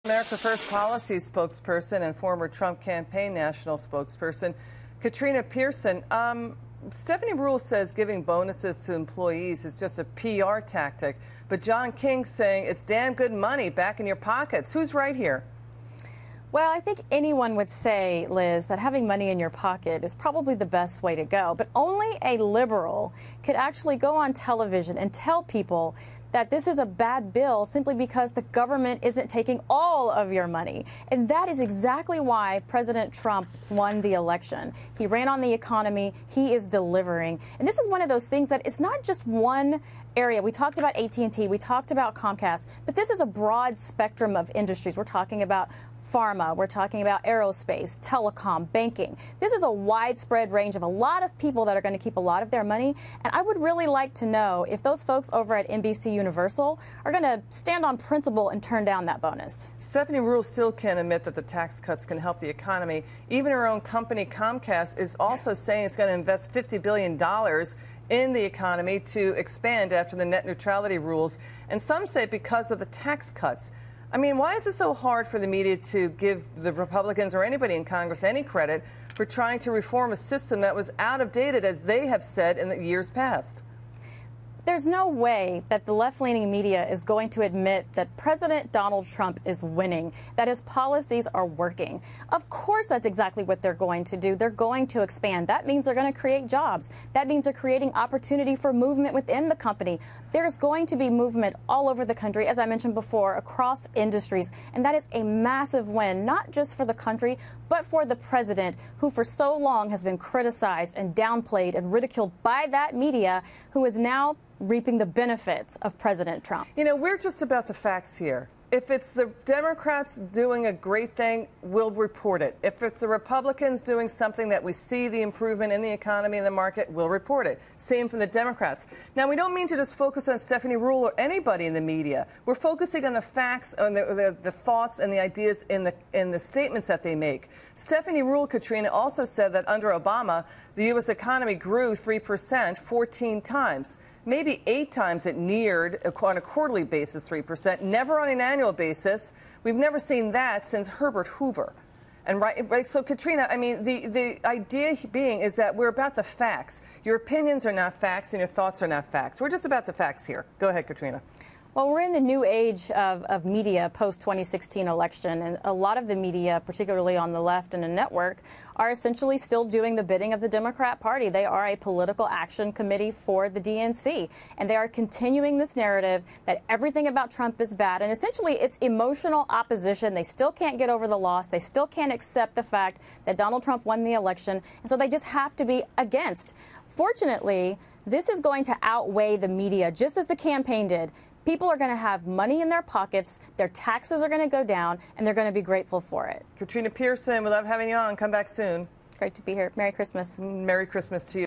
America First policy spokesperson and former Trump campaign national spokesperson Katrina Pierson. Stephanie Ruhle says giving bonuses to employees is just a PR tactic, but John King's saying it's damn good money back in your pockets. Who's right here? Well, I think anyone would say, Liz, that having money in your pocket is probably the best way to go. But only a liberal could actually go on television and tell people that this is a bad bill simply because the government isn't taking all of your money. And that is exactly why President Trump won the election. He ran on the economy. He is delivering. And this is one of those things that it's not just one area. We talked about AT&T. We talked about Comcast. But this is a broad spectrum of industries. We're talking about pharma, we're talking about aerospace, telecom, banking. This is a widespread range of a lot of people that are going to keep a lot of their money. And I would really like to know if those folks over at NBC Universal are going to stand on principle and turn down that bonus. Stephanie Ruhle still can't admit that the tax cuts can help the economy. Even her own company, Comcast, is also saying it's going to invest $50 billion in the economy to expand after the net neutrality rules. And some say because of the tax cuts. I mean, why is it so hard for the media to give the Republicans or anybody in Congress any credit for trying to reform a system that was out of date, as they have said in the years past? There's no way that the left-leaning media is going to admit that President Donald Trump is winning, that his policies are working. Of course, that's exactly what they're going to do. They're going to expand. That means they're going to create jobs. That means they're creating opportunity for movement within the company. There's going to be movement all over the country, as I mentioned before, across industries. And that is a massive win, not just for the country, but for the president, who for so long has been criticized and downplayed and ridiculed by that media, who is now reaping the benefits of President Trump. You know, we're just about the facts here. If it's the Democrats doing a great thing, we'll report it. If it's the Republicans doing something that we see the improvement in the economy and the market, we'll report it. Same from the Democrats. Now, we don't mean to just focus on Stephanie Ruhle or anybody in the media. We're focusing on the facts, on the thoughts and the ideas in the statements that they make. Stephanie Ruhle, Katrina, also said that under Obama, the U.S. economy grew 3% 14 times. Maybe 8 times it neared, on a quarterly basis, 3%, never on an annual basis. We've never seen that since Herbert Hoover. And right, so Katrina, I mean, the idea being is that we're about the facts. Your opinions are not facts and your thoughts are not facts. We're just about the facts here. Go ahead, Katrina. Well, we're in the new age of media post-2016 election, and a lot of the media, particularly on the left and the network, are essentially still doing the bidding of the Democrat Party. They are a political action committee for the DNC, and they are continuing this narrative that everything about Trump is bad, and essentially it's emotional opposition. They still can't get over the loss. They still can't accept the fact that Donald Trump won the election, and so they just have to be against. Fortunately, this is going to outweigh the media, just as the campaign did. People are going to have money in their pockets, their taxes are going to go down, and they're going to be grateful for it. Katrina Pierson, we love having you on. Come back soon. Great to be here. Merry Christmas. Merry Christmas to you.